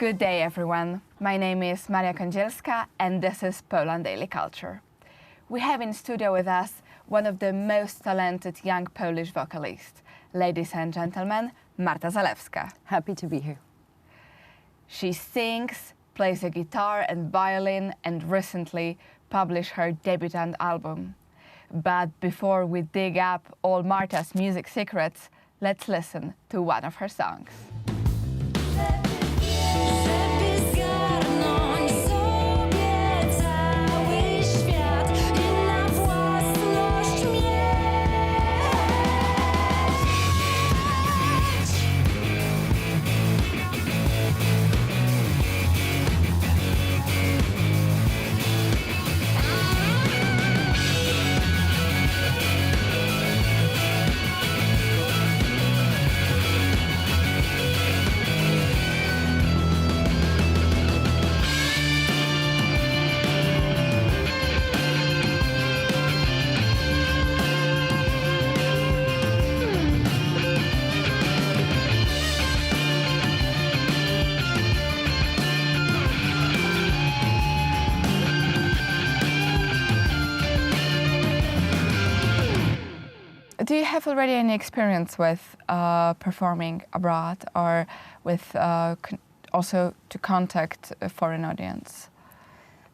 Good day, everyone. My name is Maria Kądzielska, and this is Poland Daily Culture. We have in studio with us one of the most talented young Polish vocalists. Ladies and gentlemen, Marta Zalewska. Happy to be here. She sings, plays a guitar and violin, and recently published her debut album. But before we dig up all Marta's music secrets, let's listen to one of her songs. Do you have already any experience with performing abroad or with also to contact a foreign audience?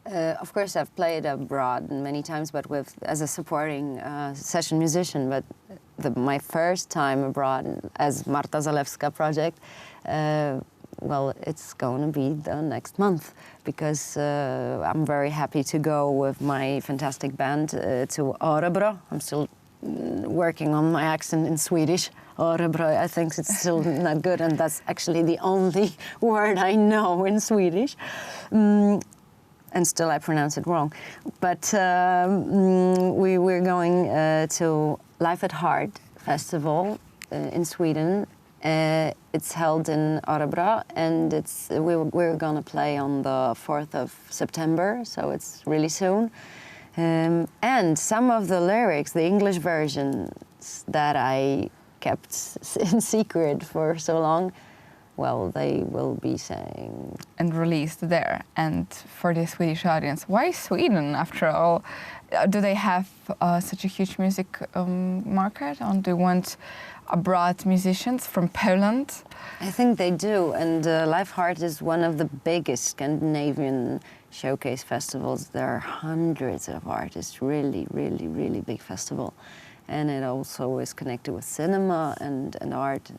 Of course, I've played abroad many times, but as a supporting session musician. But my first time abroad as Marta Zalewska project, well, it's going to be the next month because I'm very happy to go with my fantastic band to Örebro. I'm still working on my accent in Swedish. Örebro, I think it's still not good, and that's actually the only word I know in Swedish. And still I pronounce it wrong. But we're going to Life at Heart Festival in Sweden. It's held in Örebro, and we're going to play on the 4th of September, so it's really soon. And some of the lyrics, the English versions that I kept in secret for so long, well, they will be sang and released there. And for the Swedish audience, why Sweden after all? Do they have such a huge music market? And do they want abroad musicians from Poland? I think they do, and Live Heart is one of the biggest Scandinavian showcase festivals. There are hundreds of artists, really, really, really big festival. And it also is connected with cinema and art,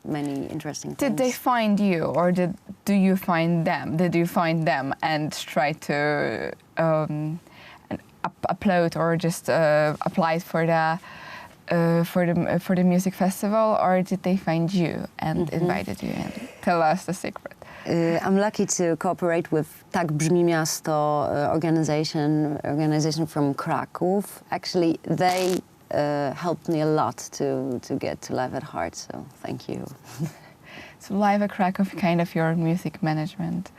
many interesting things. Did they find you, or do you find them? Did you find them and try to upload or just apply for the music festival, or did they find you and invited you in? Tell us the secret. I'm lucky to cooperate with Tak Brzmi Miasto organization from Kraków. Actually, they helped me a lot to get to Live at Heart, so thank you. So Live at Kraków, kind of your music management,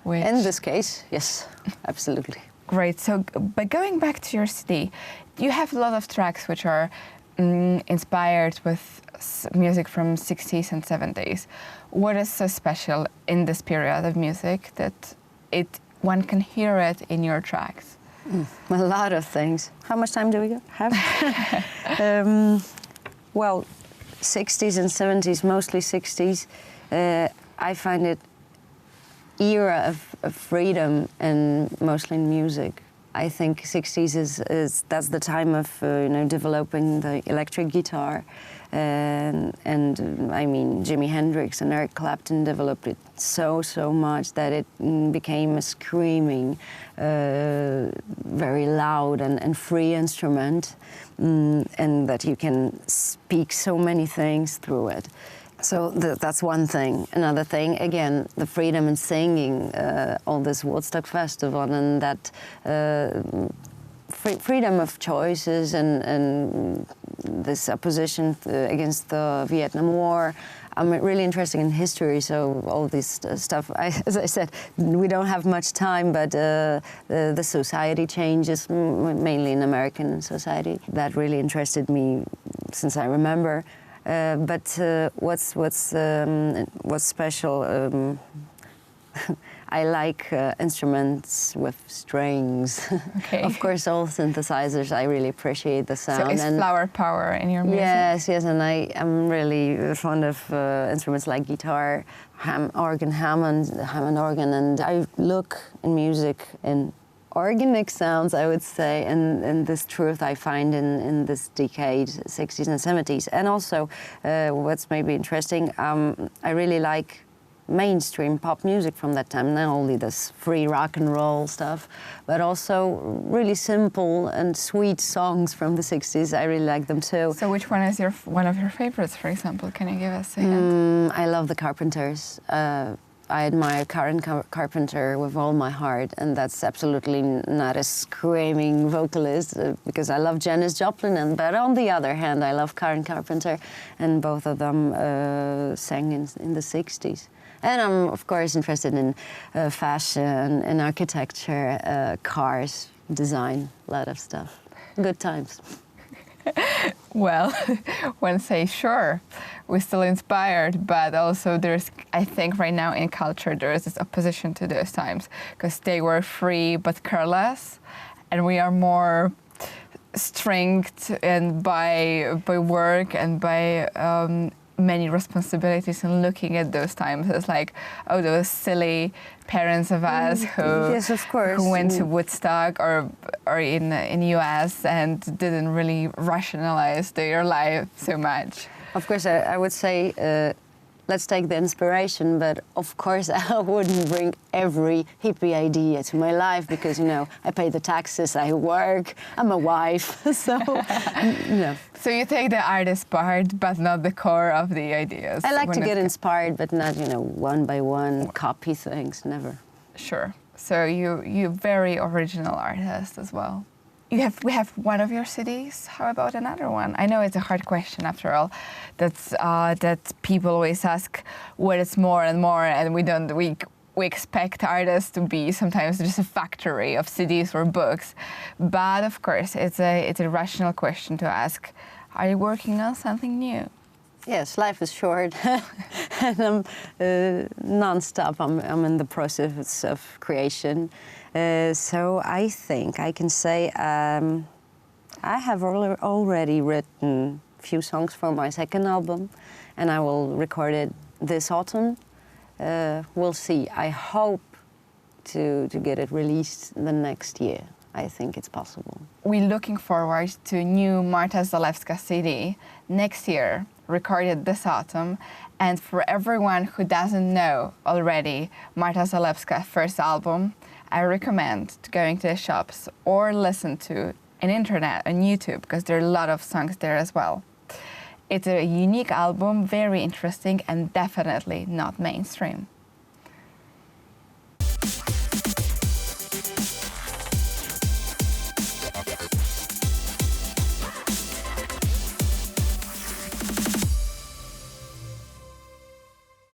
which... In this case, yes, absolutely. Great. So, by going back to your CD, you have a lot of tracks which are inspired with music from 60s and 70s. What is so special in this period of music that one can hear it in your tracks? A lot of things. How much time do we have? Well, 60s and 70s, mostly 60s. I find it era of freedom and mostly in music. I think 60s that's the time of developing the electric guitar, and I mean Jimi Hendrix and Eric Clapton developed it so much that it became a screaming, very loud and free instrument, and that you can speak so many things through it. So that's one thing. Another thing, again, the freedom in singing, all this Woodstock Festival, and that freedom of choices and this opposition against the Vietnam War. I'm really interested in history, so all this stuff, as I said, we don't have much time, but the society changes, mainly in American society. That really interested me since I remember. But what's special I like instruments with strings. Okay. Of course, all synthesizers. I really appreciate the sound. So is flower power in your music? Yes, yes, and I am really fond of instruments like guitar, Hammond organ, and I look in music in organic sounds, I would say, and this truth I find in this decade, 60s and 70s. And also, what's maybe interesting, I really like mainstream pop music from that time, not only this free rock and roll stuff, but also really simple and sweet songs from the 60s. I really like them too. So which one is one of your favorites, for example? Can you give us a hint? I love the Carpenters. I admire Karen Carpenter with all my heart, and that's absolutely not a screaming vocalist because I love Janis Joplin, but on the other hand, I love Karen Carpenter, and both of them sang in the 60s. And I'm, of course, interested in fashion, in architecture, cars, design, a lot of stuff. Good times. Well, one says, sure, we're still inspired, but also there's, I think right now in culture, there is this opposition to those times because they were free but careless, and we are more stringed and by work and by many responsibilities, and looking at those times as like, oh, those silly parents of us who, yes, of course, who went to Woodstock or in US and didn't really rationalize their life so much. Of course, I would say, let's take the inspiration, but of course I wouldn't bring every hippie idea to my life because, you know, I pay the taxes, I work, I'm a wife, so, you know. So you take the artist part, but not the core of the ideas. I like to get inspired, but not, you know, one by one, copy things, never. Sure. So you're very original artist as well. We have one of your CDs. How about another one? I know it's a hard question after all. That people always ask what is more and more, and we expect artists to be sometimes just a factory of CDs or books. But of course, it's a rational question to ask. Are you working on something new? Yes, life is short, and I'm non-stop. I'm in the process of creation. So I think I can say I have already written a few songs for my second album, and I will record it this autumn. We'll see. I hope to get it released the next year. I think it's possible. We're looking forward to a new Marta Zalewska CD next year, recorded this autumn. And for everyone who doesn't know already Marta Zalewska's first album, I recommend going to the shops or listen to an internet on YouTube because there are a lot of songs there as well. It's a unique album, very interesting, and definitely not mainstream.